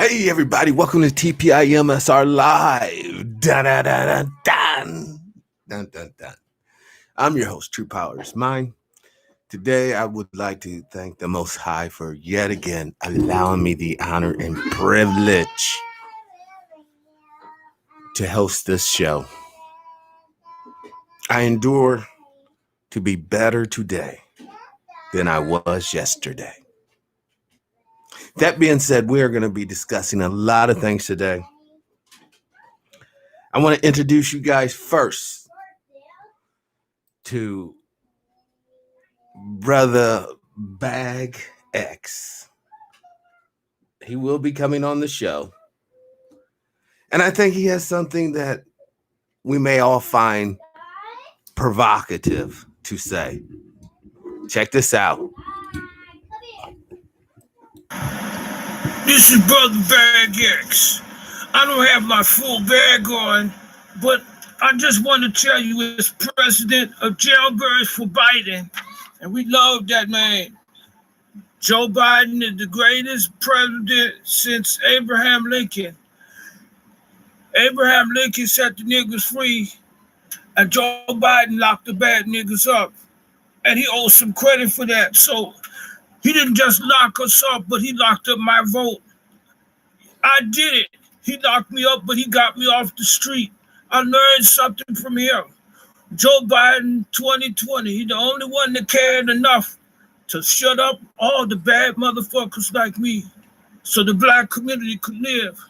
Hey everybody, welcome to TPIM SR Live. Dun, dun, dun, dun, dun. Dun, dun, dun. I'm your host, True Power is Mine. Today I would like to thank the Most High for yet again allowing me the honor and privilege to host this show. I endure to be better today than I was yesterday. That being said, we are going to be discussing a lot of things today. I want to introduce you guys first to Brother Bag X. He will be coming on the show. And I think he has something that we may all find provocative to say. Check this out. This is Brother Bag X. I don't have my full bag on, but I just want to tell you as president of Jailbirds for Biden, and we love that man. Joe Biden is the greatest president since Abraham Lincoln. Abraham Lincoln set the niggas free, and Joe Biden locked the bad niggas up. And he owes some credit for that. So he didn't just lock us up, but he locked up my vote. I did it. He locked me up, but he got me off the street. I learned something from him. Joe Biden 2020, he's the only one that cared enough to shut up all the bad motherfuckers like me so the black community could live.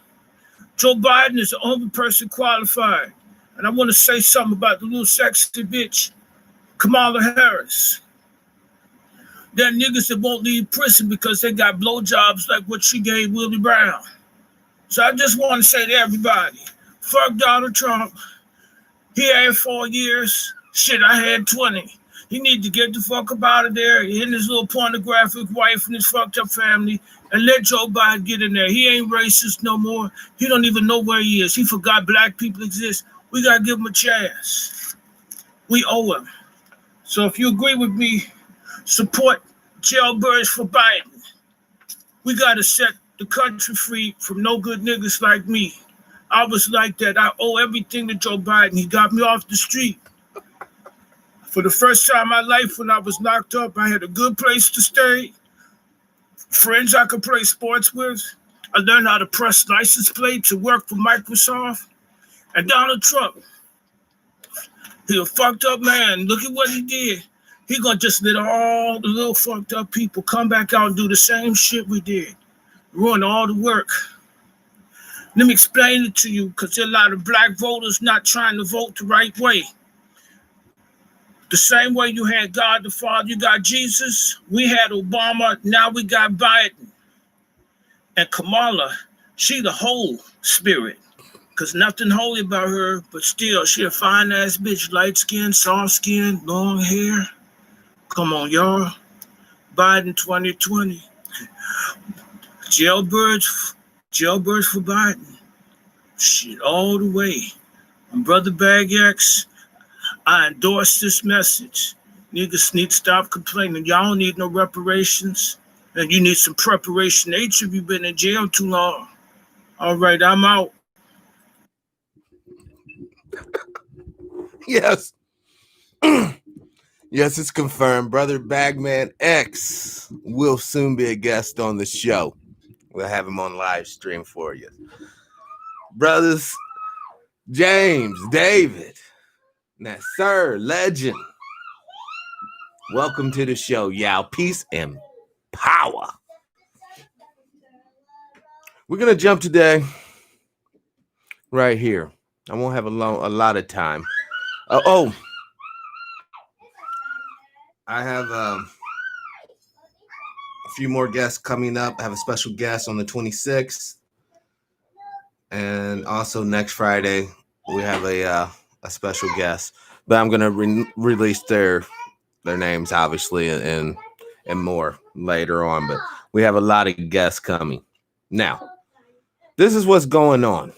Joe Biden is the only person qualified. And I want to say something about the little sexy bitch, Kamala Harris. There are niggas that won't leave prison because they got blowjobs like what she gave Willie Brown. So I just want to say to everybody, fuck Donald Trump. He had 4 years. Shit, I had 20. He need to get the fuck up out of there. He and his little pornographic wife and his fucked up family, and let Joe Biden get in there. He ain't racist no more. He don't even know where he is. He forgot black people exist. We got to give him a chance. We owe him. So if you agree with me, support Jailbirds for Biden. We got to set the country free from no good niggas like me. I was like that. I owe everything to Joe Biden. He got me off the street. For the first time in my life when I was locked up, I had a good place to stay, friends I could play sports with. I learned how to press license plates and work for Microsoft. And Donald Trump, he a fucked up man. Look at what he did. He gonna just let all the little fucked up people come back out and do the same shit we did. Ruin all the work. Let me explain it to you, because there are a lot of black voters not trying to vote the right way. The same way you had God the Father, you got Jesus, we had Obama, now we got Biden. And Kamala, she the whole spirit, because nothing holy about her, but still, she a fine-ass bitch, light skin, soft skin, long hair. Come on, y'all. Biden 2020. Jailbirds for Biden. Shit, all the way. I'm Brother Bag X. I endorse this message. Niggas need to stop complaining. Y'all don't need no reparations. And you need some preparation. H if you've been in jail too long. All right, I'm out. Yes. Yes, it's confirmed. Brother Bagman X will soon be a guest on the show. We'll have him on live stream for you. Brothers James, David, Nasser, legend. Welcome to the show, y'all. Peace and power. We're going to jump today right here. I won't have a lot of time. I have a few more guests coming up. I have a special guest on the 26th. And also next Friday, we have a special guest. But I'm going to release their names, obviously, and more later on. But we have a lot of guests coming. Now, this is what's going on.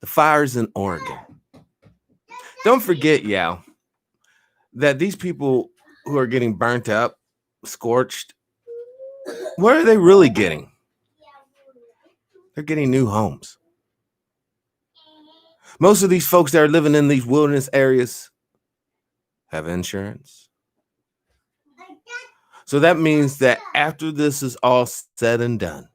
The fires in Oregon. Don't forget, y'all, that these people who are getting burnt up, scorched, what are they really getting? They're getting new homes. Most of these folks that are living in these wilderness areas have insurance. So that means that after this is all said and done,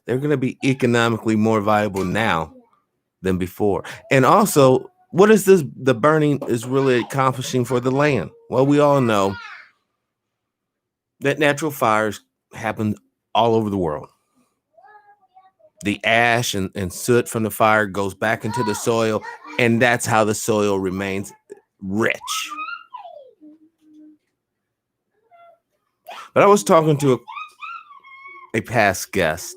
they're going to be economically more viable now than before. And also, what is this? The burning is really accomplishing for the land? Well, we all know that natural fires happen all over the world. The ash and soot from the fire goes back into the soil, and that's how the soil remains rich. But I was talking to a past guest,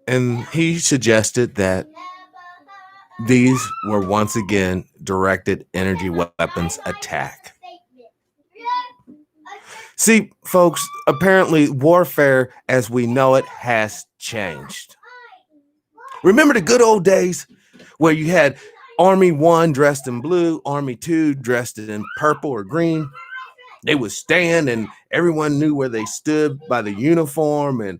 and he suggested that these were once again directed energy weapons attack. See, folks, apparently warfare as we know it has changed. Remember the good old days where you had Army 1 dressed in blue, Army 2 dressed in purple or green? They would stand and everyone knew where they stood by the uniform, and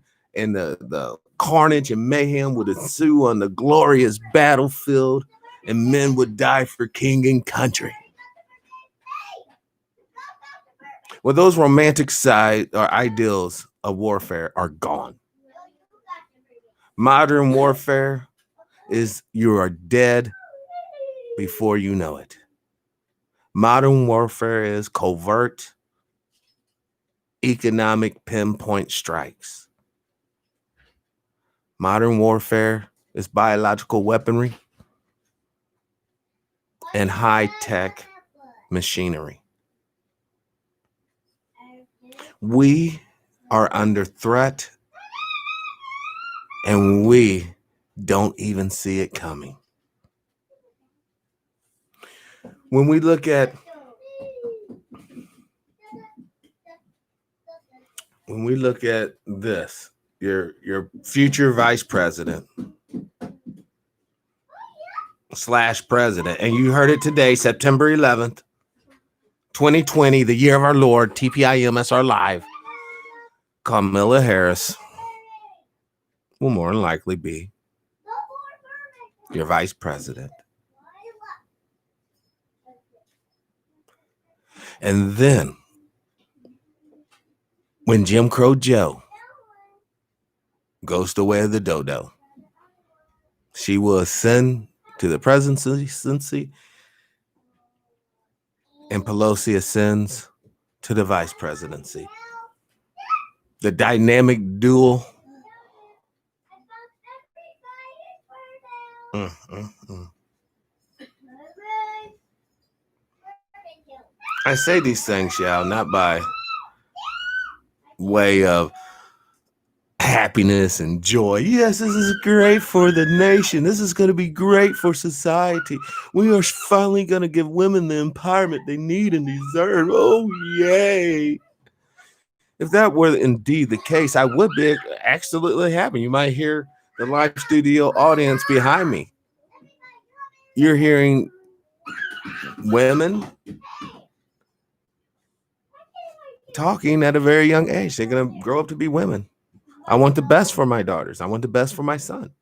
the carnage and mayhem would ensue on the glorious battlefield, and men would die for king and country. Well, those romantic side or ideals of warfare are gone. Modern warfare is you are dead before you know it. Modern warfare is covert, economic pinpoint strikes. Modern warfare is biological weaponry and high-tech machinery. We are under threat, and we don't even see it coming. When we look at this, your future vice president / president, and you heard it today, September 11th, 2020, the year of our Lord, TPIM SR Live, Kamala Harris will more than likely be your vice president. And then, when Jim Crow Joe goes the way of the dodo, she will ascend to the presidency, and Pelosi ascends to the vice presidency. The dynamic duel. I say these things, y'all, not by way of happiness and joy. Yes, this is great for the nation. This is going to be great for society. We are finally going to give women the empowerment they need and deserve. Oh, yay. If that were indeed the case, I would be absolutely happy. You might hear the live studio audience behind me. You're hearing women talking at a very young age. They're going to grow up to be women. I want the best for my daughters. I want the best for my son.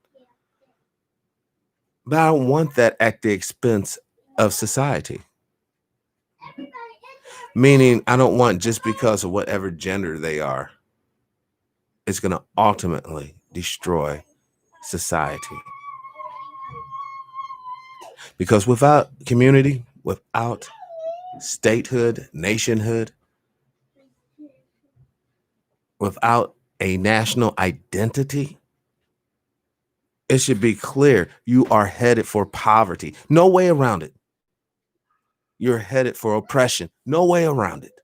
But I don't want that at the expense of society. Meaning, I don't want just because of whatever gender they are, it's going to ultimately destroy society. Because without community, without statehood, nationhood, without a national identity, it should be clear you are headed for poverty. No way around it. You're headed for oppression. No way around it.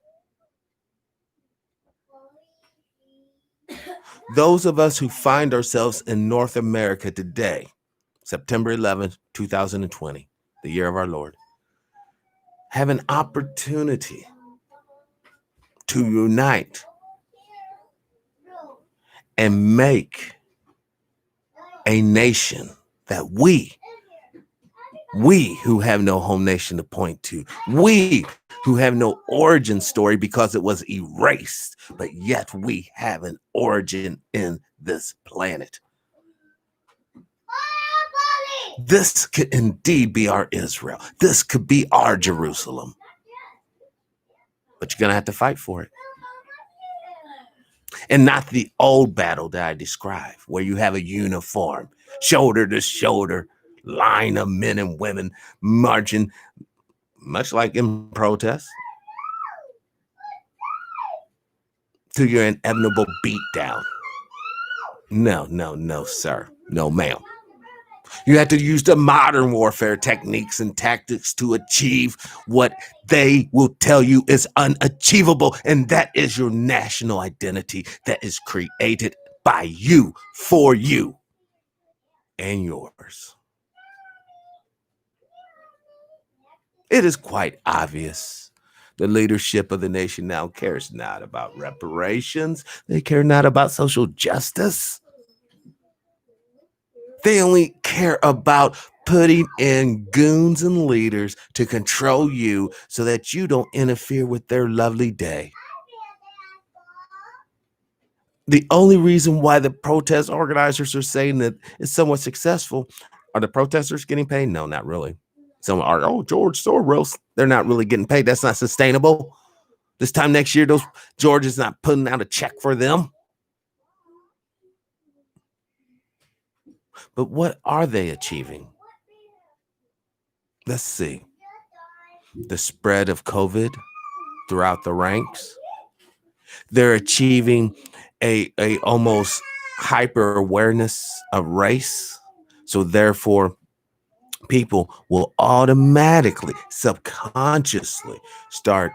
Those of us who find ourselves in North America today, September 11th, 2020, the year of our Lord, have an opportunity to unite and make a nation that we We who have no home nation to point to. We who have no origin story because it was erased, but yet we have an origin in this planet. This could indeed be our Israel. This could be our Jerusalem. But you're going to have to fight for it. And not the old battle that I described, where you have a uniform, shoulder to shoulder line of men and women marching, much like in protests, to your inevitable beatdown. No, sir. No, ma'am. You have to use the modern warfare techniques and tactics to achieve what they will tell you is unachievable, and that is your national identity that is created by you, for you, and yours. It is quite obvious the leadership of the nation now cares not about reparations. They care not about social justice. They only care about putting in goons and leaders to control you so that you don't interfere with their lovely day. The only reason why the protest organizers are saying that it's somewhat successful, are the protesters getting paid? No, not really. Some are, George Soros, they're not really getting paid. That's not sustainable. This time next year, George is not putting out a check for them. But what are they achieving? Let's see. The spread of COVID throughout the ranks. They're achieving a almost hyper awareness of race. So therefore, people will automatically, subconsciously start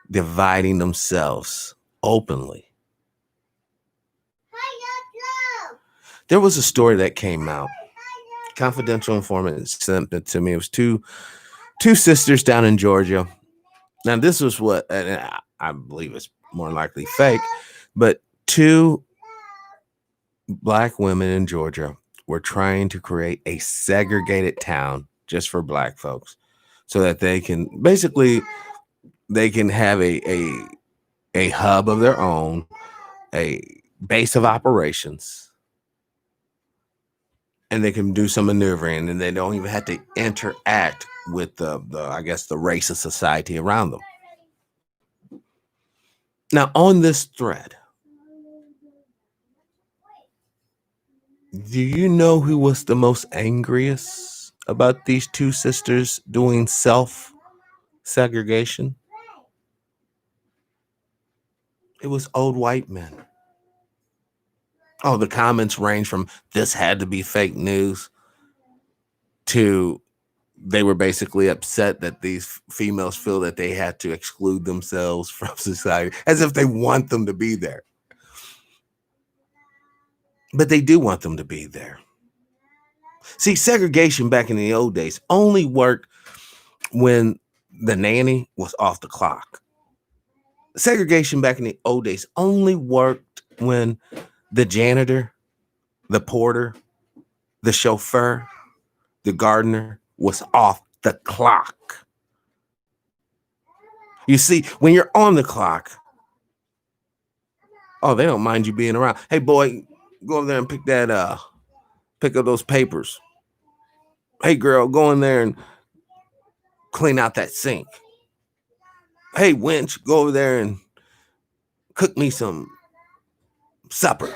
dividing themselves openly. There was a story that came out. Confidential informant sent it to me. It was two sisters down in Georgia. Now, this was what, and I believe it's more likely fake, but two Black women in Georgia were trying to create a segregated town just for Black folks so that they can have a hub of their own, a base of operations, and they can do some maneuvering, and they don't even have to interact with the racist society around them. Now, on this thread, do you know who was the most angriest about these two sisters doing self-segregation? It was old white men. Oh, the comments range from this had to be fake news to they were basically upset that these females feel that they had to exclude themselves from society, as if they want them to be there. But they do want them to be there. See, segregation back in the old days only worked when the nanny was off the clock. Segregation back in the old days only worked when the janitor, the porter, the chauffeur, the gardener was off the clock. You see, when you're on the clock, they don't mind you being around. Hey, boy, go over there and pick up those papers. Hey, girl, go in there and clean out that sink. Hey, wench, go over there and cook me some supper.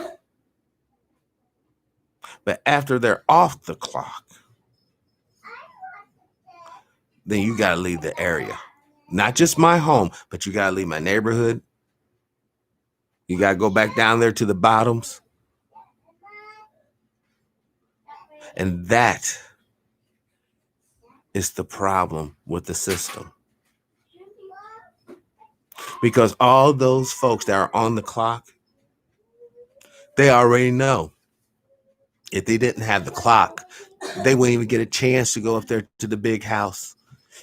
But after they're off the clock, then you got to leave the area. Not just my home, but you got to leave my neighborhood. You got to go back down there to the bottoms. And that is the problem with the system. Because all those folks that are on the clock, they already know if they didn't have the clock, they wouldn't even get a chance to go up there to the big house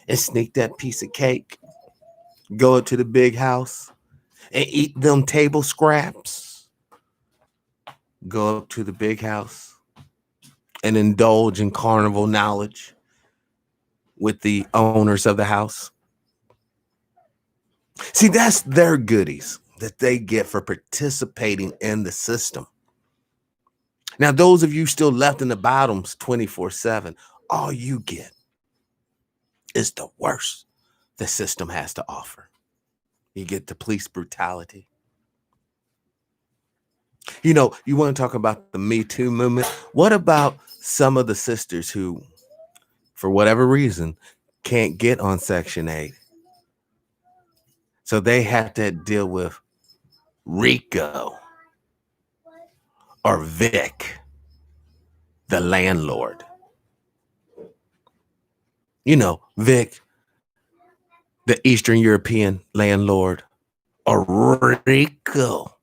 and sneak that piece of cake, go up to the big house and eat them table scraps, go up to the big house and indulge in carnival knowledge with the owners of the house. See, that's their goodies that they get for participating in the system. Now, those of you still left in the bottoms 24/7, all you get is the worst the system has to offer. You get the police brutality. You know, you want to talk about the Me Too movement? What about some of the sisters who, for whatever reason, can't get on Section 8? So they have to deal with Rico or Vic, the landlord. You know, Vic, the Eastern European landlord, or Rico,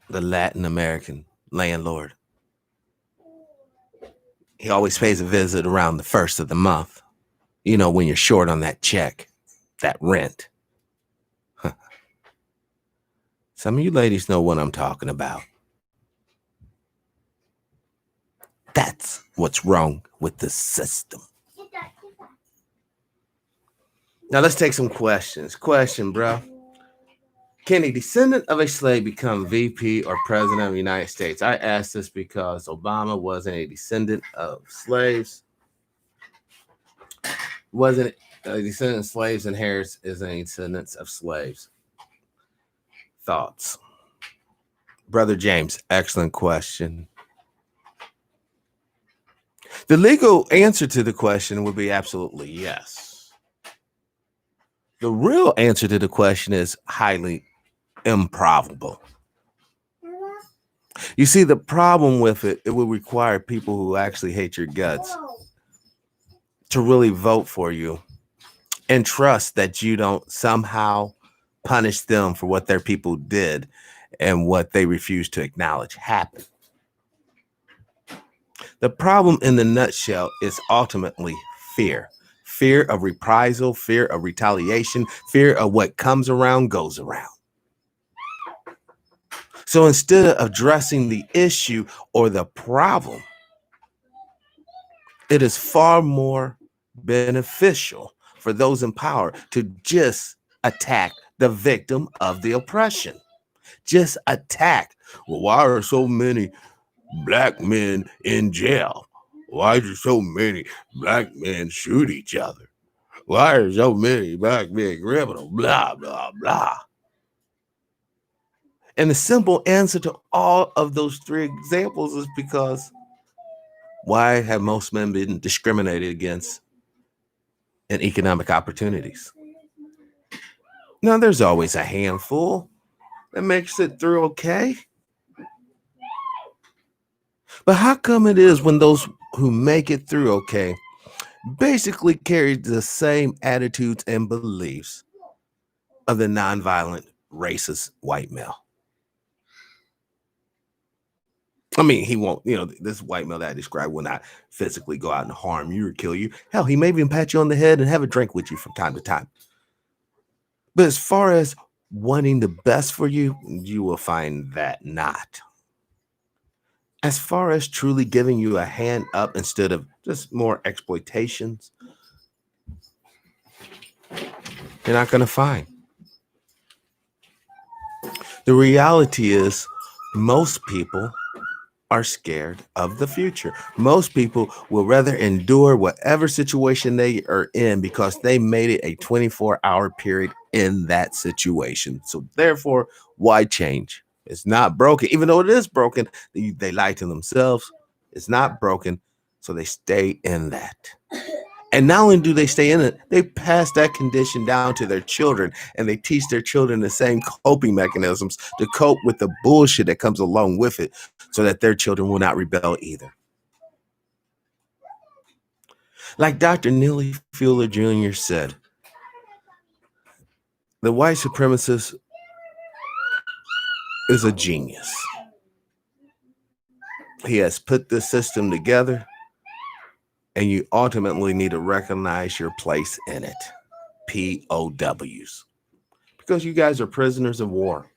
the Latin American landlord. He always pays a visit around the first of the month. You know, when you're short on that check, that rent. Some of you ladies know what I'm talking about. That's what's wrong with the system. Now let's take some questions. Question, bro. Can a descendant of a slave become VP or president of the United States? I asked this because Obama wasn't a descendant of slaves. Wasn't a descendant of slaves, and Harris is a descendant of slaves. Thoughts? Brother James, excellent question. The legal answer to the question would be absolutely yes. The real answer to the question is highly improbable. You see, the problem with it will require people who actually hate your guts to really vote for you and trust that you don't somehow punish them for what their people did and what they refuse to acknowledge happened. The problem in the nutshell is ultimately fear. Fear of reprisal, fear of retaliation, fear of what comes around goes around. So instead of addressing the issue or the problem, it is far more beneficial for those in power to just attack the victim of the oppression. Just attack. Well, why are so many black men in jail? Why do so many black men shoot each other? Why are so many black men criminal? Blah, blah, blah. And the simple answer to all of those three examples is because why have most men been discriminated against in economic opportunities? Now, there's always a handful that makes it through okay. But how come it is when those who make it through okay basically carry the same attitudes and beliefs of the nonviolent, racist white male? I mean, he won't, this white male that I described will not physically go out and harm you or kill you. Hell, he may even pat you on the head and have a drink with you from time to time. But as far as wanting the best for you, you will find that not. As far as truly giving you a hand up instead of just more exploitations, you're not going to find. The reality is most people are scared of the future. Most people will rather endure whatever situation they are in because they made it a 24-hour period in that situation. So therefore, why change? It's not broken. Even though it is broken, they lie to themselves. It's not broken, so they stay in that. And not only do they stay in it, they pass that condition down to their children, and they teach their children the same coping mechanisms to cope with the bullshit that comes along with it so that their children will not rebel either. Like Dr. Neely Fuller Jr. said, the white supremacist is a genius. He has put this system together, and you ultimately need to recognize your place in it. POWs. Because you guys are prisoners of war.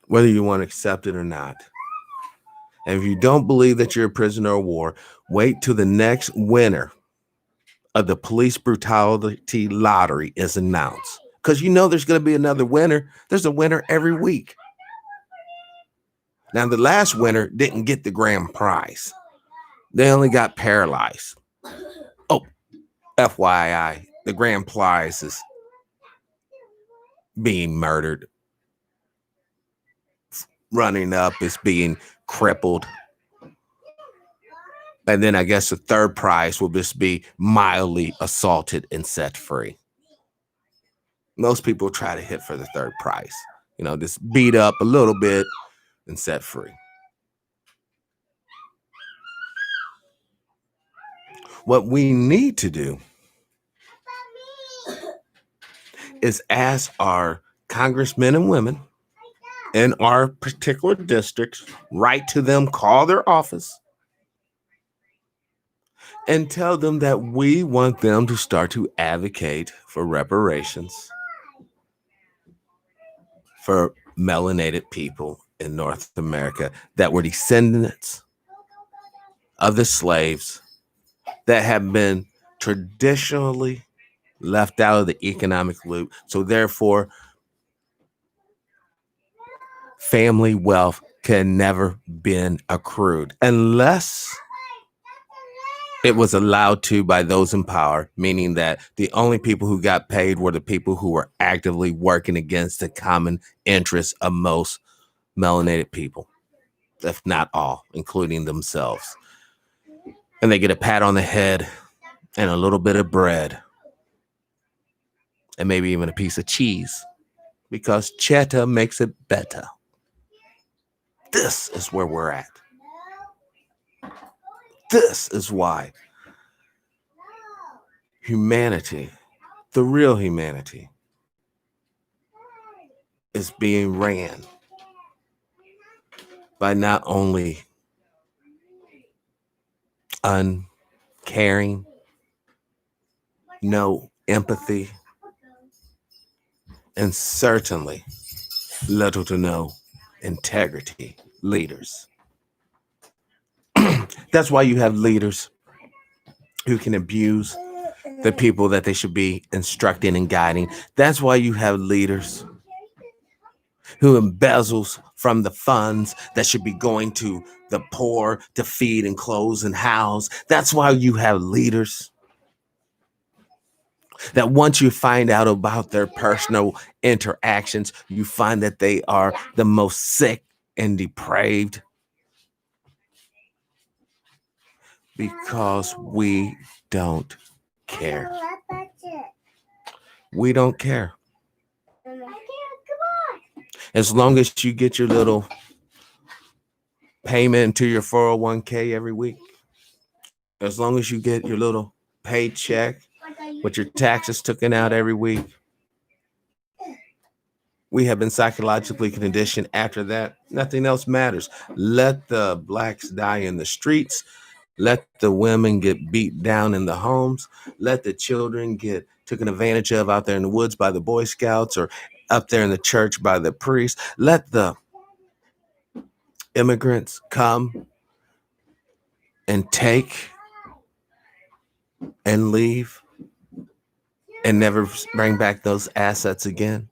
Whether you want to accept it or not. And if you don't believe that you're a prisoner of war, wait till the next winner of the police brutality lottery is announced. Because you know there's going to be another winner. There's a winner every week. Now, the last winner didn't get the grand prize. They only got paralyzed. Oh, FYI, the grand prize is being murdered. Running up is being crippled. And then I guess the third prize will just be mildly assaulted and set free. Most people try to hit for the third prize. Just beat up a little bit and set free. What we need to do is ask our congressmen and women in our particular districts, write to them, call their office, and tell them that we want them to start to advocate for reparations for melanated people in North America that were descendants of the slaves that have been traditionally left out of the economic loop. So therefore, family wealth can never been accrued unless it was allowed to by those in power, meaning that the only people who got paid were the people who were actively working against the common interests of most melanated people, if not all, including themselves. And they get a pat on the head and a little bit of bread and maybe even a piece of cheese because cheddar makes it better. This is where we're at. This is why humanity, the real humanity, is being ran by not only uncaring, no empathy, and certainly little to no integrity leaders. That's why you have leaders who can abuse the people that they should be instructing and guiding. That's why you have leaders who embezzles from the funds that should be going to the poor to feed and clothe and house. That's why you have leaders that once you find out about their personal interactions, you find that they are the most sick and depraved because we don't care. We don't care. As long as you get your little payment to your 401k every week, as long as you get your little paycheck with your taxes taken out every week, we have been psychologically conditioned. After that, nothing else matters. Let the blacks die in the streets. Let the women get beat down in the homes. Let the children get taken advantage of out there in the woods by the Boy Scouts or up there in the church by the priest. Let the immigrants come and take and leave and never bring back those assets again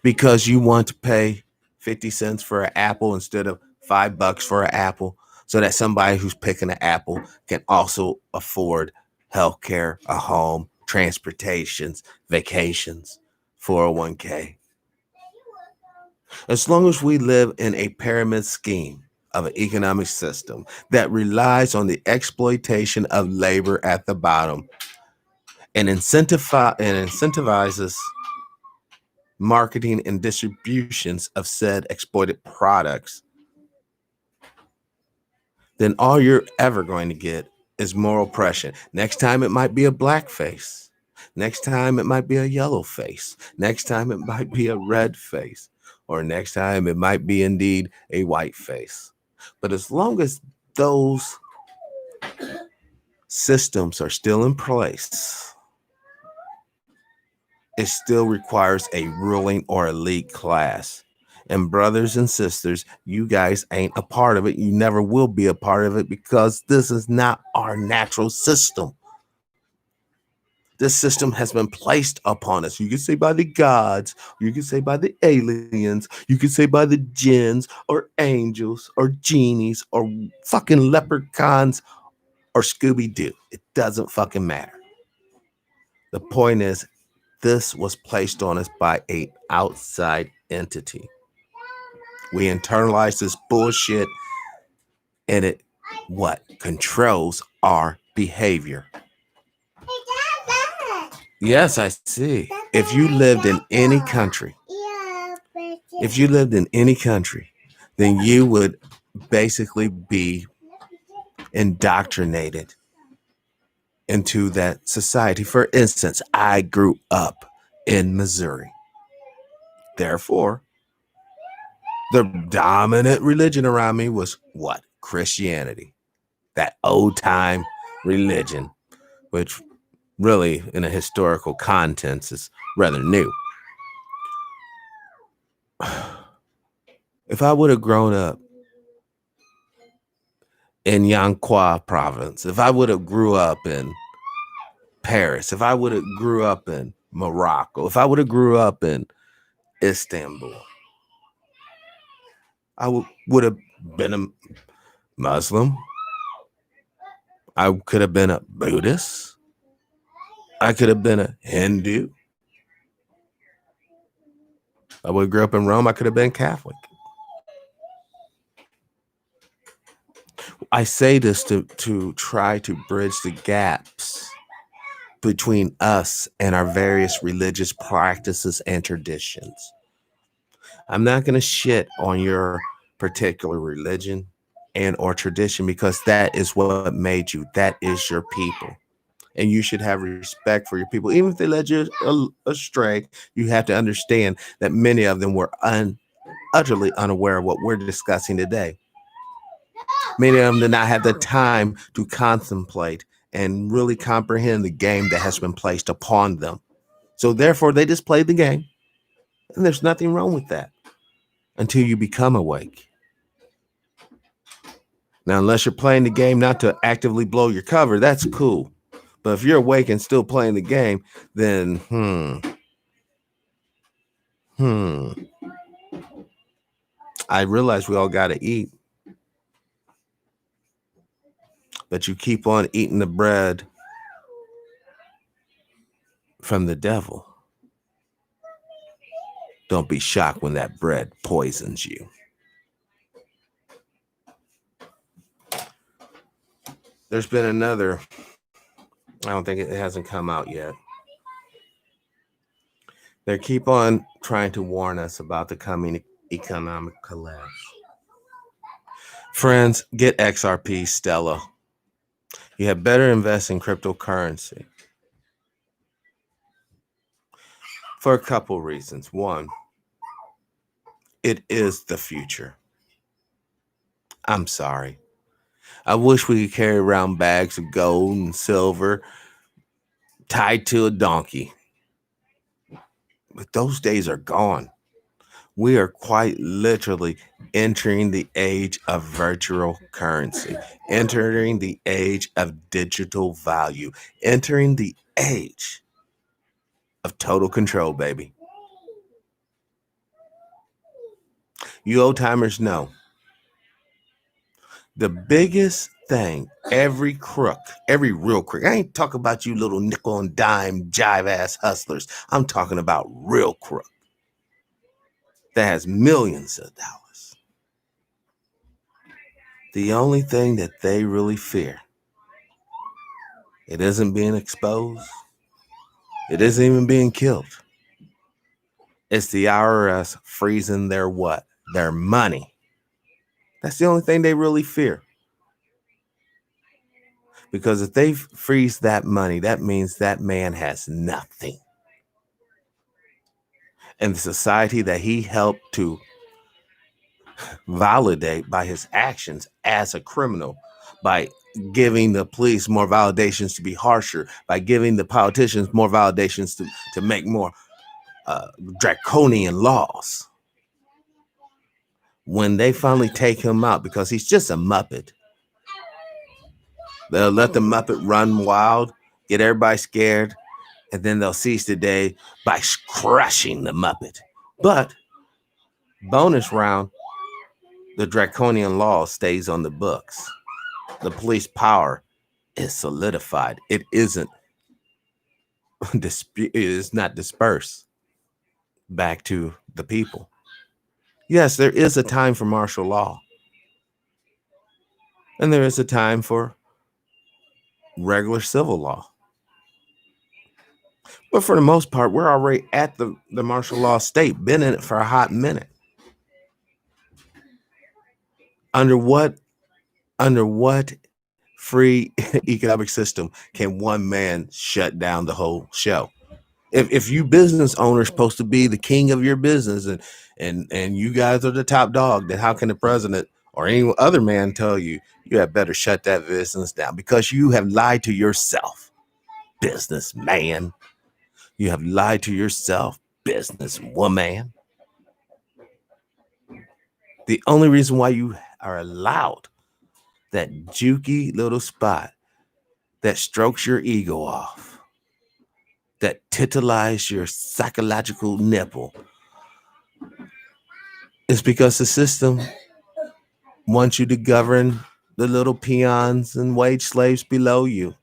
because you want to pay 50 cents for an apple instead of $5 for an apple so that somebody who's picking an apple can also afford healthcare, a home, transportations, vacations, 401k. As long as we live in a pyramid scheme of an economic system that relies on the exploitation of labor at the bottom and incentivizes marketing and distributions of said exploited products, then all you're ever going to get is more oppression. Next time it might be a black face. Next time it might be a yellow face. Next time it might be a red face. Or next time it might be indeed a white face. But as long as those systems are still in place, it still requires a ruling or elite class. And brothers and sisters, you guys ain't a part of it. You never will be a part of it because this is not our natural system. This system has been placed upon us. You can say by the gods, you can say by the aliens, you can say by the jinns or angels or genies or fucking leprechauns or Scooby Doo. It doesn't fucking matter. The point is, this was placed on us by an outside entity. We internalize this bullshit and it what? Controls our behavior. Yes, I see. If you lived in any country, then you would basically be indoctrinated into that society. For instance, I grew up in Missouri. Therefore, the dominant religion around me was what? Christianity. That old time religion, which really in a historical context is rather new. If I would have grown up in Yanqua province, if I would have grew up in Paris, if I would have grew up in Morocco, if I would have grew up in Istanbul, I would have been a Muslim. I could have been a Buddhist. I could have been a Hindu. I would have grew up in Rome. I could have been Catholic. I say this to try to bridge the gaps between us and our various religious practices and traditions. I'm not going to shit on your particular religion and or tradition because that is what made you. That is your people. And you should have respect for your people. Even if they led you astray, you have to understand that many of them were utterly unaware of what we're discussing today. Many of them did not have the time to contemplate and really comprehend the game that has been placed upon them. So therefore, they just played the game. And there's nothing wrong with that until you become awake. Now, unless you're playing the game not to actively blow your cover, that's cool. But if you're awake and still playing the game, then I realize we all got to eat. But you keep on eating the bread from the devil. Don't be shocked when that bread poisons you. There's been another, I don't think it hasn't come out yet. They keep on trying to warn us about the coming economic collapse. Friends, get XRP, Stella. You had better invest in cryptocurrency. For a couple reasons. One, it is the future. I'm sorry. I wish we could carry around bags of gold and silver tied to a donkey. But those days are gone. We are quite literally entering the age of virtual currency, entering the age of digital value, entering the age of total control, baby. You old timers know the biggest thing, every real crook, I ain't talking about you little nickel and dime jive ass hustlers. I'm talking about real crook that has millions of dollars. The only thing that they really fear, it isn't being exposed. It isn't even being killed. It's the IRS freezing their what? Their money. That's the only thing they really fear. Because if they freeze that money, that means that man has nothing. And the society that he helped to validate by his actions as a criminal, by giving the police more validations to be harsher, by giving the politicians more validations to make more draconian laws. When they finally take him out, because he's just a Muppet, they'll let the Muppet run wild, get everybody scared, and then they'll seize the day by crushing the Muppet. But bonus round, the draconian law stays on the books. The police power is solidified. It isn't it is not dispersed back to the people. Yes, there is a time for martial law, and there is a time for regular civil law. But for the most part, we're already at the martial law state, been in it for a hot minute. Under what free economic system can one man shut down the whole show? If you business owners supposed to be the king of your business, and you guys are the top dog, then how can the president or any other man tell you you have better shut that business down? Because you have lied to yourself, businessman. You have lied to yourself, businesswoman. The only reason why you are allowed that jukey little spot that strokes your ego off, that titillizes your psychological nipple, is because the system wants you to govern the little peons and wage slaves below you.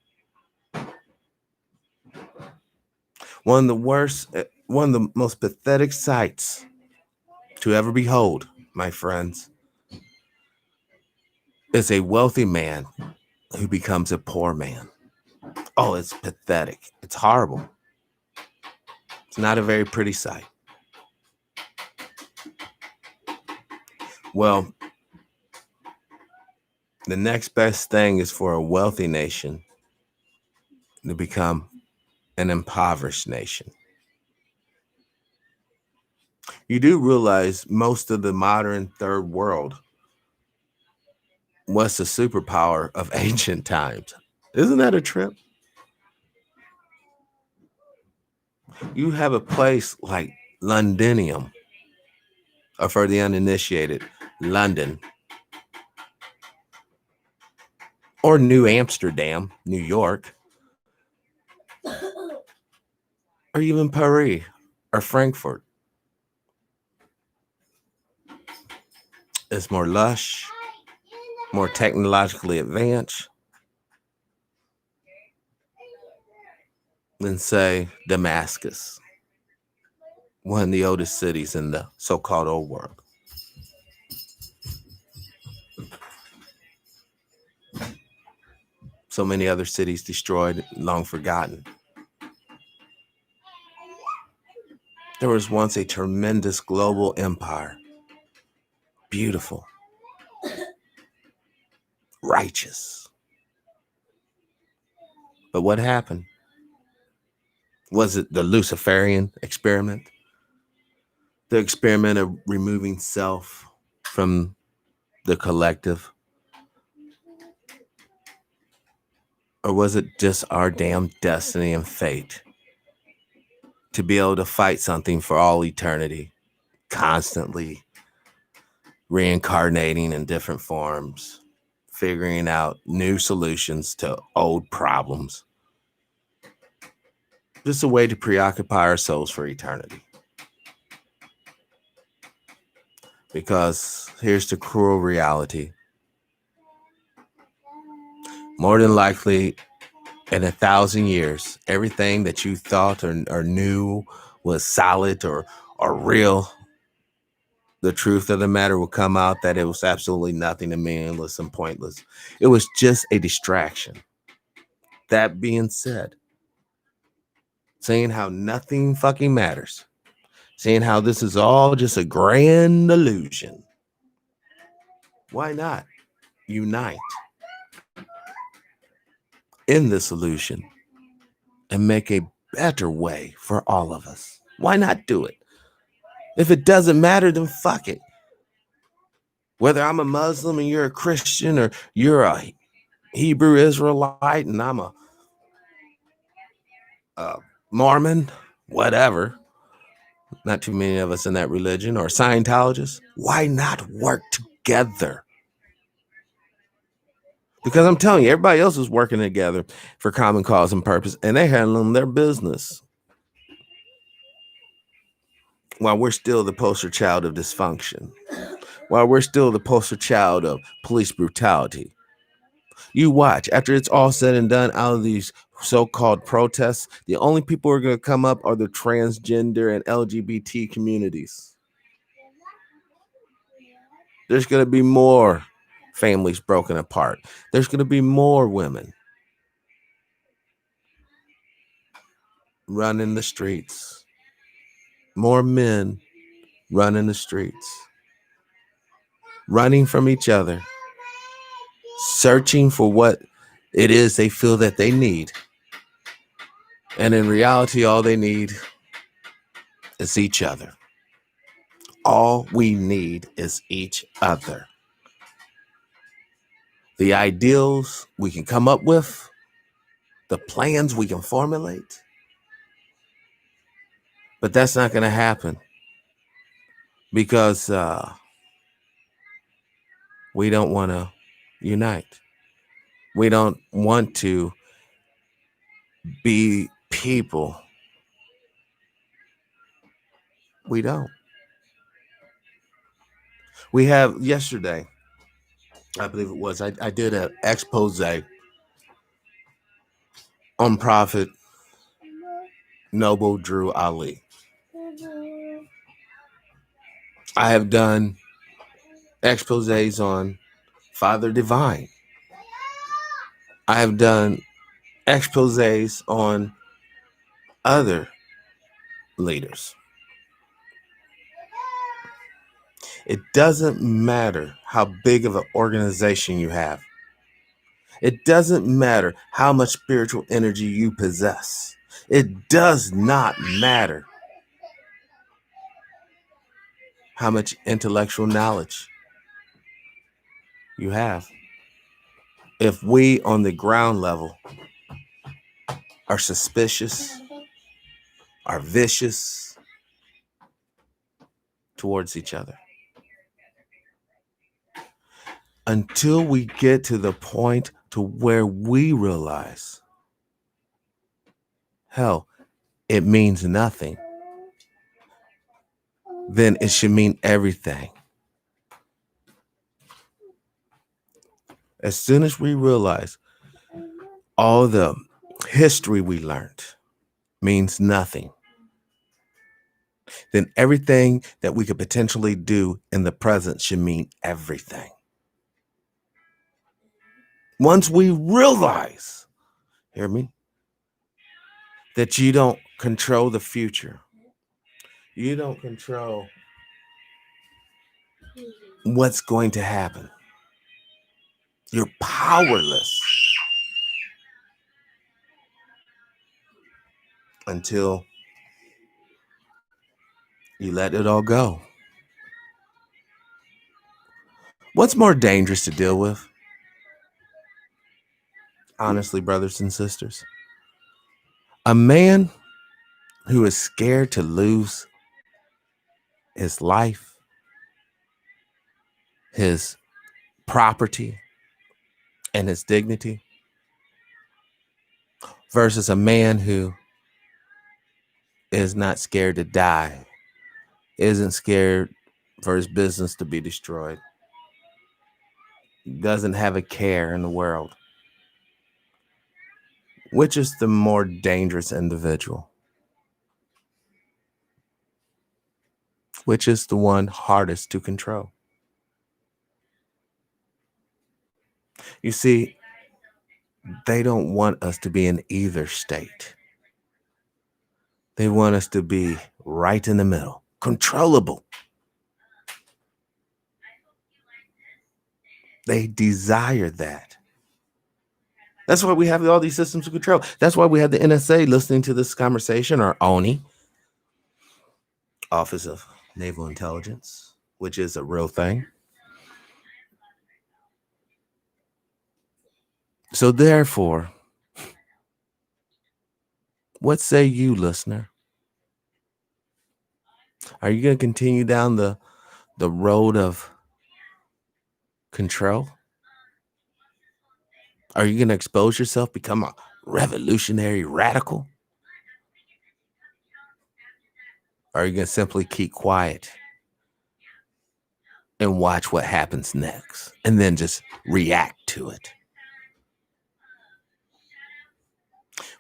One of the most pathetic sights to ever behold, my friends, is a wealthy man who becomes a poor man. Oh, it's pathetic. It's horrible. It's not a very pretty sight. Well, the next best thing is for a wealthy nation to become an impoverished nation. You do realize most of the modern third world was the superpower of ancient times. Isn't that a trip? You have a place like Londinium, or for the uninitiated, London, or New Amsterdam, New York, or even Paris or Frankfurt. It's more lush, more technologically advanced than, say, Damascus, one of the oldest cities in the so-called old world. So many other cities destroyed, long forgotten. There was once a tremendous global empire, beautiful, righteous. But what happened? Was it the Luciferian experiment? The experiment of removing self from the collective? Or was it just our damn destiny and fate to be able to fight something for all eternity, constantly reincarnating in different forms, figuring out new solutions to old problems? Just a way to preoccupy ourselves for eternity. Because here's the cruel reality. More than likely, in 1,000 years, everything that you thought or knew was solid or real, the truth of the matter will come out that it was absolutely nothing and meaningless and pointless. It was just a distraction. That being said, seeing how nothing fucking matters, seeing how this is all just a grand illusion, why not unite in this illusion and make a better way for all of us? Why not do it? If it doesn't matter, then fuck it. Whether I'm a Muslim and you're a Christian, or you're a Hebrew Israelite and I'm a Mormon, whatever, Not too many of us in that religion, or Scientologists. Why not work together? Because I'm telling you, everybody else is working together for common cause and purpose, and they're handling their business while we're still the poster child of dysfunction, while we're still the poster child of police brutality. You watch, after it's all said and done, out of these so-called protests, the only people who are going to come up are the transgender and LGBT communities. There's going to be more families broken apart. There's going to be more women running the streets, more men running the streets, running from each other, searching for what it is they feel that they need. And in reality, all they need is each other. All we need is each other. The ideals we can come up with, the plans we can formulate, but that's not going to happen because we don't want to unite. We don't want to be people. We don't. We have yesterday, I believe it was, I did an expose on Prophet Noble Drew Ali. I have done exposés on Father Divine. I have done exposés on other leaders. It doesn't matter how big of an organization you have. It doesn't matter how much spiritual energy you possess. It does not matter how much intellectual knowledge you have. If we on the ground level are suspicious, are vicious towards each other, until we get to the point to where we realize, hell, it means nothing, then it should mean everything. As soon as we realize all the history we learned means nothing, then everything that we could potentially do in the present should mean everything. Once we realize, hear me, that you don't control the future, you don't control what's going to happen, you're powerless until you let it all go. What's more dangerous to deal with? Honestly, brothers and sisters, a man who is scared to lose his life, his property, and his dignity, versus a man who is not scared to die, isn't scared for his business to be destroyed, doesn't have a care in the world. Which is the more dangerous individual? Which is the one hardest to control? You see, they don't want us to be in either state. They want us to be right in the middle, controllable. They desire that. That's why we have all these systems of control. That's why we have the NSA listening to this conversation, or ONI, Office of Naval Intelligence, which is a real thing. So therefore, what say you, listener? Are you going to continue down the road of control? Are you going to expose yourself, become a revolutionary radical? Or are you going to simply keep quiet and watch what happens next and then just react to it?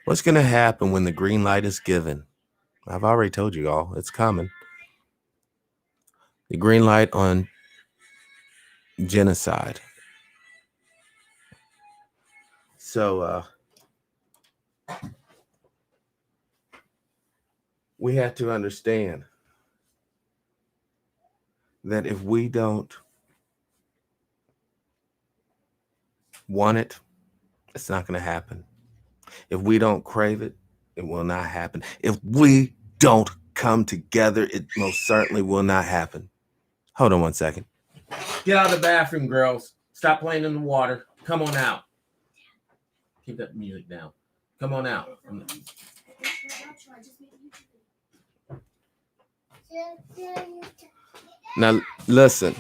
What's going to happen when the green light is given? I've already told you all, it's coming. The green light on genocide. So we have to understand that if we don't want it, it's not going to happen. If we don't crave it, it will not happen. If we don't come together, it most certainly will not happen. Hold on 1 second. Get out of the bathroom, girls. Stop playing in the water. Come on out. Keep that music down. Come on out. Now, listen.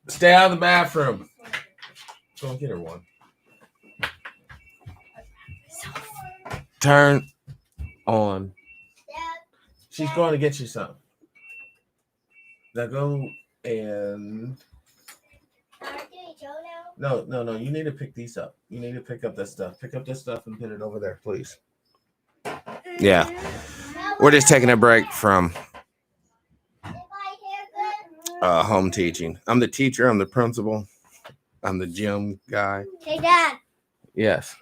Stay out of the bathroom. Go get her one. Turn on. She's going to get you some. Now go and... No. You need to pick these up. You need to pick up this stuff. Pick up this stuff and put it over there, please. Yeah. We're just taking a break from home teaching. I'm the teacher. I'm the principal. I'm the gym guy. Hey, Dad. Yes.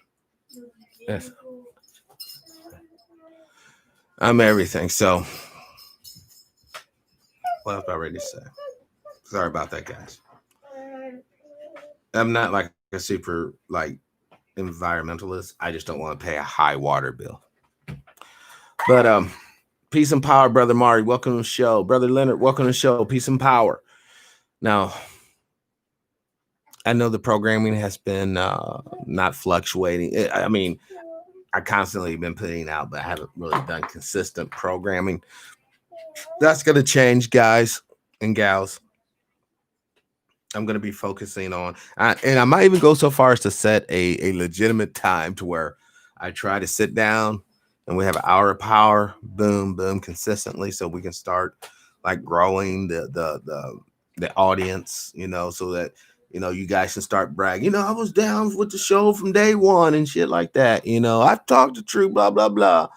I'm everything. So, what else am I ready to say? Sorry about that, guys. I'm not like a super environmentalist. I just don't want to pay a high water bill. But peace and power, Brother Marty. Welcome to the show. Brother Leonard, welcome to the show. Peace and power. Now, I know the programming has been not fluctuating. I mean, I constantly been putting out, but I haven't really done consistent programming. That's going to change, guys and gals. I'm going to be focusing on, and I might even go so far as to set a legitimate time to where I try to sit down and we have an hour of power, boom, consistently, so we can start growing the audience, so that you guys can start bragging. I was down with the show from day one and shit like that. I've talked to True, blah blah blah.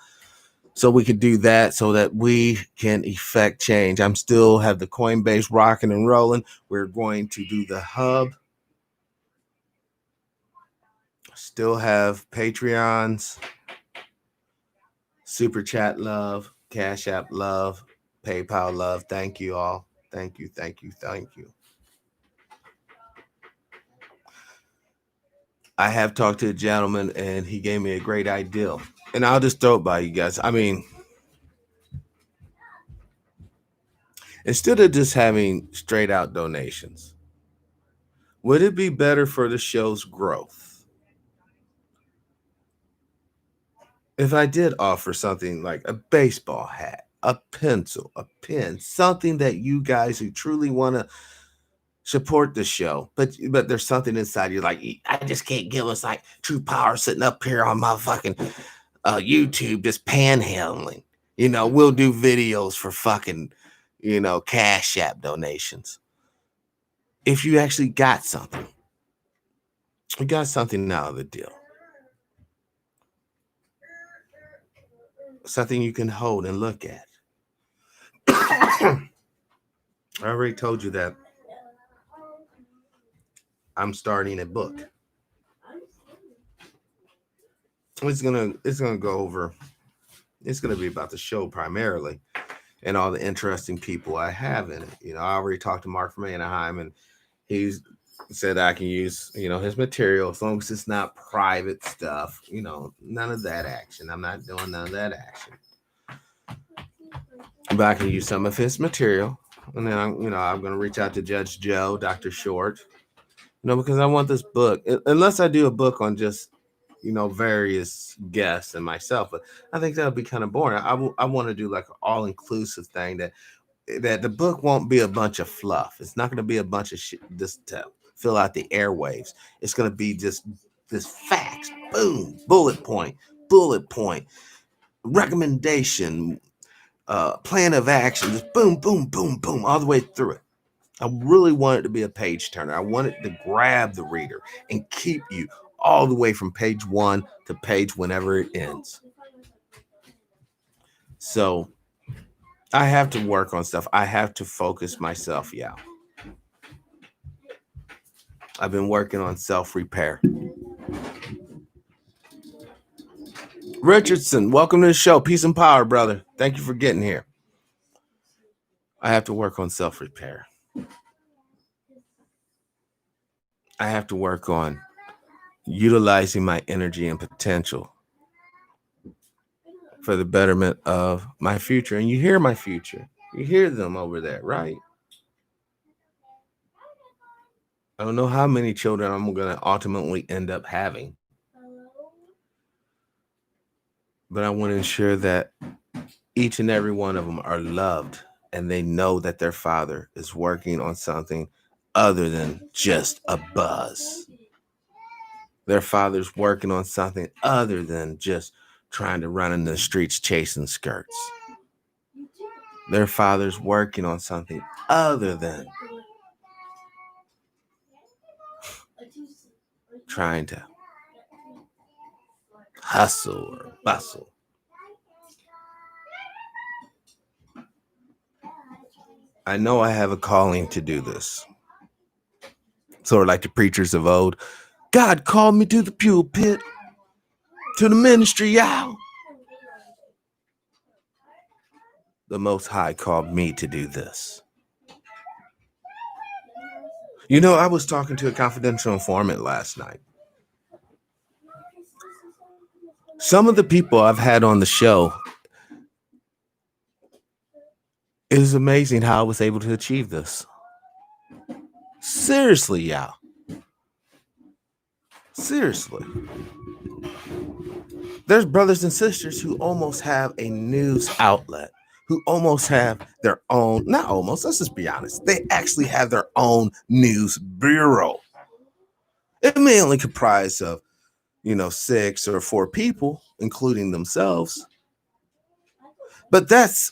So we could do that so that we can effect change. I'm still have the Coinbase rocking and rolling. We're going to do the hub. Still have Patreons, Super Chat love, Cash App love, PayPal love. Thank you all. Thank you. I have talked to a gentleman and he gave me a great idea. And I'll just throw it by you guys. I mean, instead of just having straight out donations, would it be better for the show's growth if I did offer something like a baseball hat, a pencil, a pen, something that you guys who truly want to support the show, but there's something inside you I just can't give us True Power sitting up here on my fucking YouTube just panhandling. We'll do videos for fucking Cash App donations. If you actually got something, we got something out of the deal, something you can hold and look at. I already told you that I'm starting a book. It's gonna go over. It's gonna be about the show primarily, and all the interesting people I have in it. I already talked to Mark from Anaheim, and he's said I can use his material as long as it's not private stuff. None of that action. I'm not doing none of that action. But I can use some of his material, and then I'm gonna reach out to Judge Joe, Dr. Short. Because I want this book. Unless I do a book on just various guests and myself. But I think that would be kind of boring. I want to do like an all inclusive thing that the book won't be a bunch of fluff. It's not going to be a bunch of shit just to fill out the airwaves. It's going to be just this facts, boom, bullet point, recommendation, plan of action, just boom, boom, boom, boom, all the way through it. I really want it to be a page turner. I want it to grab the reader and keep you all the way from page 1 to page whenever it ends. So I have to work on stuff. I have to focus myself. Yeah. I've been working on self-repair. Richardson, welcome to the show. Peace and power, brother. Thank you for getting here. I have to work on self-repair. I have to work on utilizing my energy and potential for the betterment of my future. And you hear my future. You hear them over there, right? I don't know how many children I'm going to ultimately end up having. But I want to ensure that each and every one of them are loved and they know that their father is working on something other than just a buzz. Their father's working on something other than just trying to run in the streets chasing skirts. Their father's working on something other than trying to hustle or bustle. I know I have a calling to do this. Sort of like the preachers of old. God called me to the pulpit, to the ministry, y'all. The Most High called me to do this. I was talking to a confidential informant last night. Some of the people I've had on the show, it is amazing how I was able to achieve this. Seriously, y'all. Seriously. There's brothers and sisters who almost have a news outlet, who almost have their own, not almost, let's just be honest, they actually have their own news bureau. It may only comprise of, 6 or 4 people, including themselves. But that's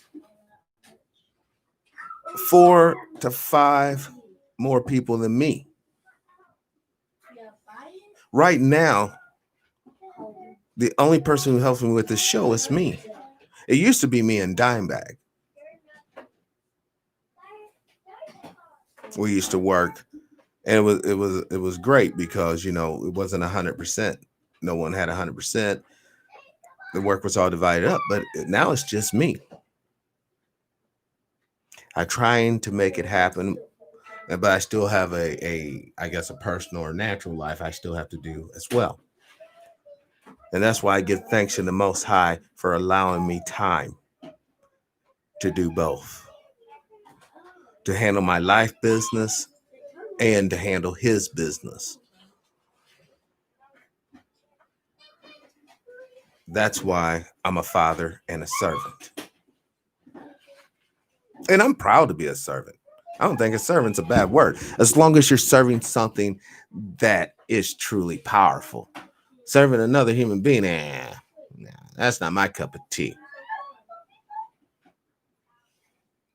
4 to 5 more people than me. Right now, the only person who helps me with this show is me. It used to be me and Dimebag. We used to work, and it was great because it wasn't 100%. No one had 100%. The work was all divided up, but now it's just me. I'm trying to make it happen, but I still have a personal or natural life I still have to do as well. And that's why I give thanks to the Most High for allowing me time to do both, to handle my life business and to handle his business. That's why I'm a father and a servant. And I'm proud to be a servant. I don't think a servant's a bad word, as long as you're serving something that is truly powerful. Serving another human being, that's not my cup of tea.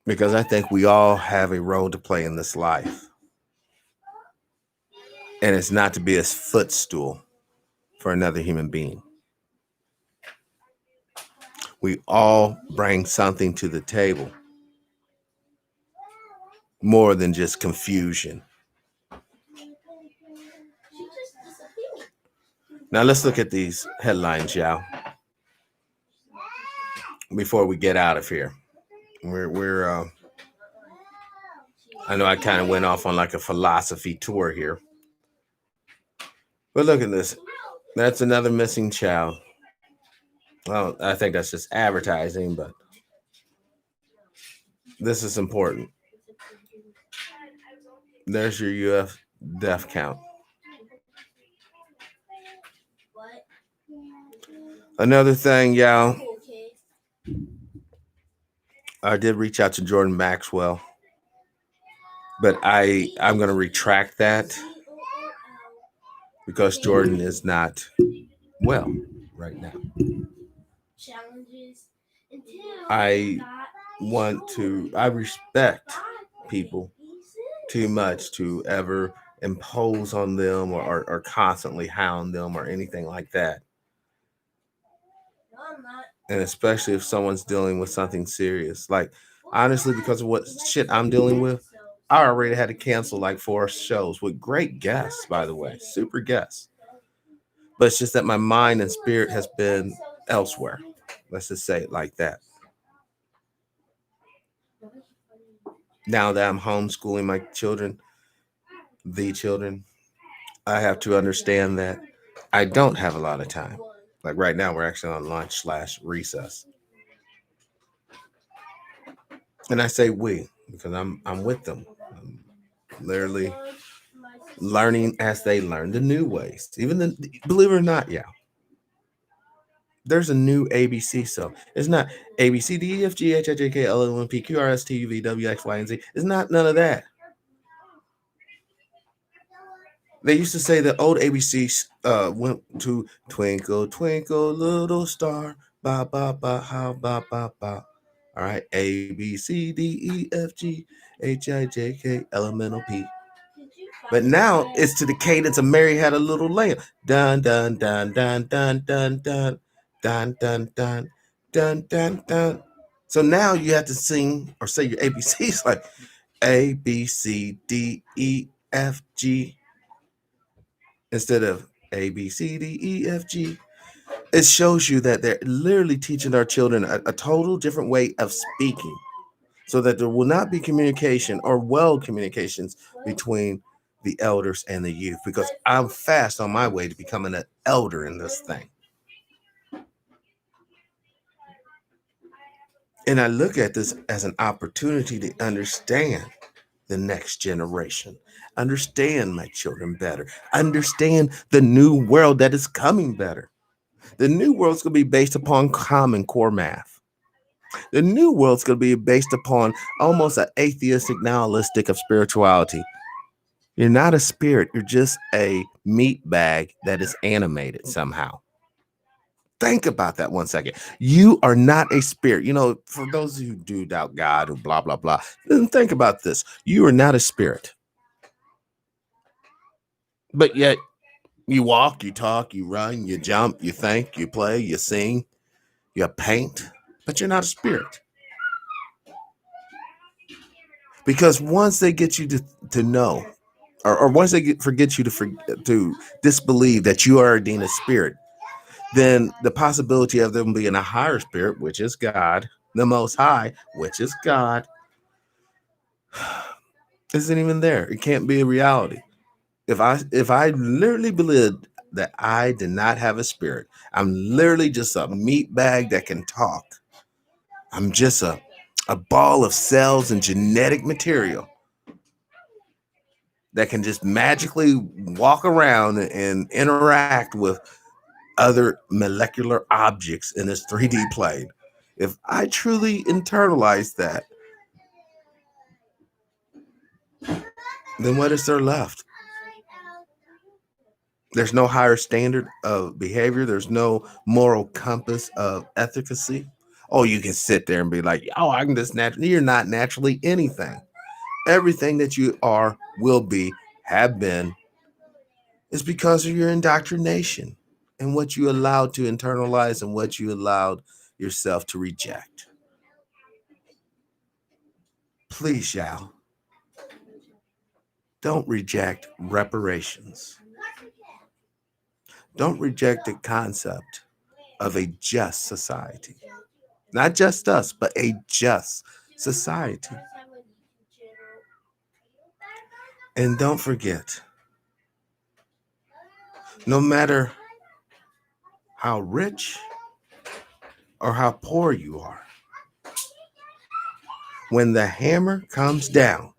Because I think we all have a role to play in this life. And it's not to be a footstool for another human being. We all bring something to the table more than just confusion. Now let's look at these headlines, y'all. Before we get out of here, we're I know I kind of went off on like a philosophy tour here, but look at this. That's another missing child. Well, I think that's just advertising, but this is important. There's your UF death count. Another thing, y'all, I did reach out to Jordan Maxwell, but I'm going to retract that because Jordan is not well right now. I I respect people too much to ever impose on them or constantly hound them or anything like that. And especially if someone's dealing with something serious. Like, honestly, because of what shit I'm dealing with, I already had to cancel like 4 shows with great guests, by the way, super guests. But it's just that my mind and spirit has been elsewhere. Let's just say it like that. Now that I'm homeschooling my children, the children, I have to understand that I don't have a lot of time. Like right now, we're actually on lunch/recess, and I say we because I'm with them. I'm literally learning as they learn the new ways. Even believe it or not, yeah, there's a new ABC. So it's not A B C D E F G H I J K L M N P Q R S T U V W X Y and Z. It's not none of that. They used to say that old ABC went to Twinkle Twinkle Little Star, ba ba ba how ba ba ba. All right, A B C D E F G H I J K L M N O P. But now it's to the cadence of Mary Had a Little Lamb. Dun dun dun dun dun dun dun dun dun dun dun dun dun. So now you have to sing or say your ABCs like A B C D E F G instead of A B C D E F G. It shows you that they're literally teaching our children a total different way of speaking, so that there will not be communication or well communications between the elders and the youth, because I'm fast on my way to becoming an elder in this thing. And I look at this as an opportunity to understand the next generation, understand my children better, understand the new world that is coming better. The new world's going to be based upon common core math. The new world's going to be based upon almost an atheistic nihilistic of spirituality. You're not a spirit. You're just a meat bag that is animated somehow. Think about that 1 second. You are not a spirit. You know, for those who do doubt God or blah, blah, blah, then think about this. You are not a spirit. But yet you walk, you talk, you run, you jump, you think, you play, you sing, you paint, but you're not a spirit. Because once they get you to know, or once they forget you to disbelieve that you are indeed a spirit, then the possibility of them being a higher spirit, which is God, the Most High, which is God, isn't even there. It can't be a reality. If I literally believed that I did not have a spirit, I'm literally just a meat bag that can talk. I'm just a ball of cells and genetic material that can just magically walk around and interact with other molecular objects in this 3D plane. If I truly internalize that, then what is there left? There's no higher standard of behavior. There's no moral compass of efficacy. Oh, you can sit there and be like, oh, I can just naturally. You're not naturally anything. Everything that you are, will be, have been, is because of your indoctrination and what you allowed to internalize and what you allowed yourself to reject. Please, y'all, don't reject reparations. Don't reject the concept of a just society. Not just us, but a just society. And don't forget, no matter how rich or how poor you are, when the hammer comes down,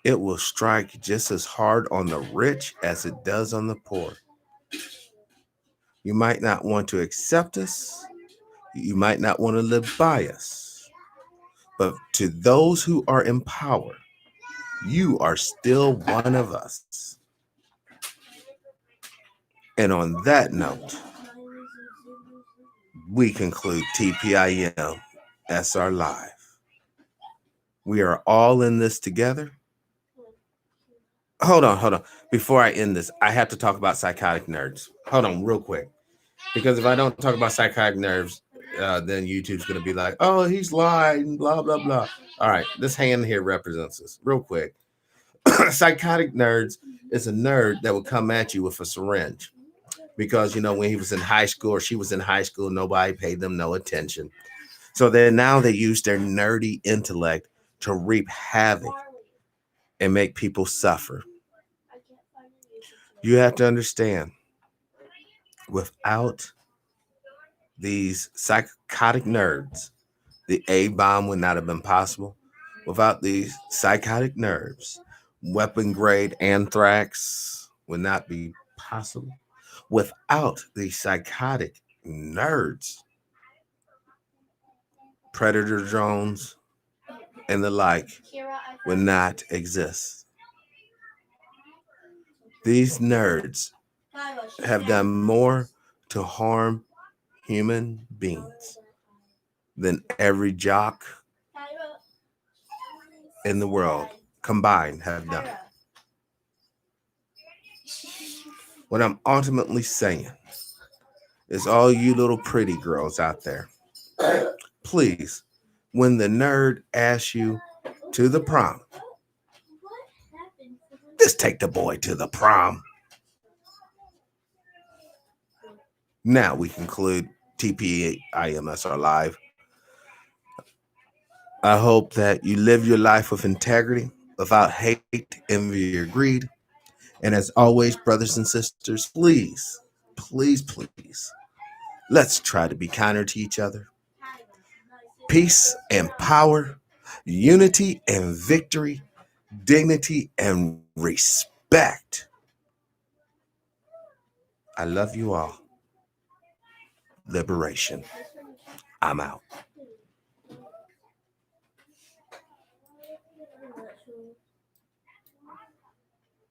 it will strike just as hard on the rich as it does on the poor. You might not want to accept us. You might not want to live by us. But to those who are in power, you are still one of us. And on that note, we conclude TPIM SR Live. We are all in this together. Hold on. Before I end this, I have to talk about psychotic nerds. Hold on, real quick. Because if I don't talk about psychotic nerves, then YouTube's going to be like, oh, he's lying, blah, blah, blah. All right, this hand here represents this. Real quick. Psychotic nerds is a nerd that would come at you with a syringe. Because, when he was in high school or she was in high school, nobody paid them no attention. So then now they use their nerdy intellect to reap havoc and make people suffer. You have to understand, without these psychotic nerds, the A bomb would not have been possible. Without these psychotic nerds, weapon grade anthrax would not be possible. Without these psychotic nerds, predator drones and the like would not exist. These nerds have done more to harm human beings than every jock in the world combined have done. What I'm ultimately saying is, all you little pretty girls out there, please, when the nerd asks you to the prom, just take the boy to the prom. Now we conclude TPIMSR Live. I hope that you live your life with integrity, without hate, envy, or greed. And as always, brothers and sisters, please, please, please, let's try to be kinder to each other. Peace and power, unity and victory, dignity and respect. I love you all. Liberation. I'm out.